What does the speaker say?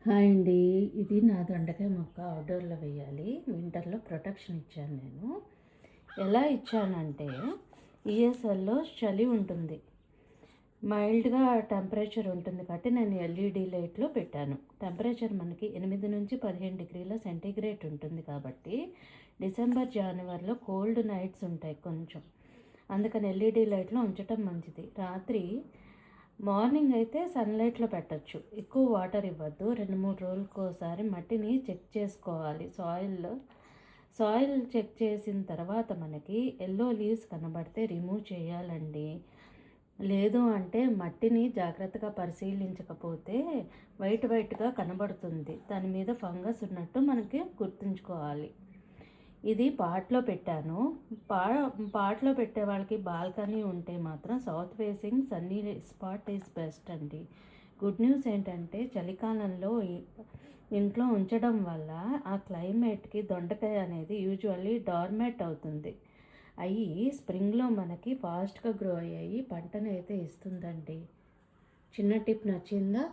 Hi అండి. ఇది నా దొండకాయ మొక్క అవుట్‌డోర్‌లో వేయాలి. వింటర్‌లో ప్రొటెక్షన్ ఇచ్చాను నేను. ఎలా ఇచ్చానంటే ఈఎస్ఎల్‌లో చలి ఉంటుంది. మైల్డ్‌గా టెంపరేచర్ ఉంటుంది కాబట్టి నేను ఎల్ఈడీ లైట్‌లో పెట్టాను. టెంపరేచర్ మనకి 8-15 డిగ్రీల సెంటీగ్రేడ్ ఉంటుంది కాబట్టి డిసెంబర్, జనవరిలో కోల్డ్ నైట్స్ ఉంటాయి కొంచెం. అందుకని ఎల్ఈడీ లైట్‌లో ఉంచటం మంచిది. రాత్రి మార్నింగ్ అయితే సన్లైట్లో పెట్టచ్చు. ఎక్కువ వాటర్ ఇవ్వద్దు. 2-3 రోజులకోసారి మట్టిని చెక్ చేసుకోవాలి. సాయిల్ చెక్ చేసిన తర్వాత మనకి ఎల్లో లీవ్స్ కనబడితే రిమూవ్ చేయాలండి. లేదు అంటే మట్టిని జాగ్రత్తగా పరిశీలించకపోతే వైట్గా కనబడుతుంది. దాని మీద ఫంగస్ ఉన్నట్టు మనకి గుర్తుంచుకోవాలి. ఇది పాట్లో పెట్టాను. పా పాట్లో పెట్టే వాళ్ళకి బాల్కనీ ఉంటే మాత్రం south facing Sunny spot is best అండి. గుడ్ న్యూస్ ఏంటంటే చలికాలంలో ఇంట్లో ఉంచడం వల్ల ఆ క్లైమేట్కి దొండకాయ అనేది యూజువల్లీ డార్మేట్ అవుతుంది. అవి స్ప్రింగ్లో మనకి ఫాస్ట్గా గ్రో అయ్యాయి పంటనైతే ఇస్తుందండి. చిన్న టిప్ నచ్చిందా?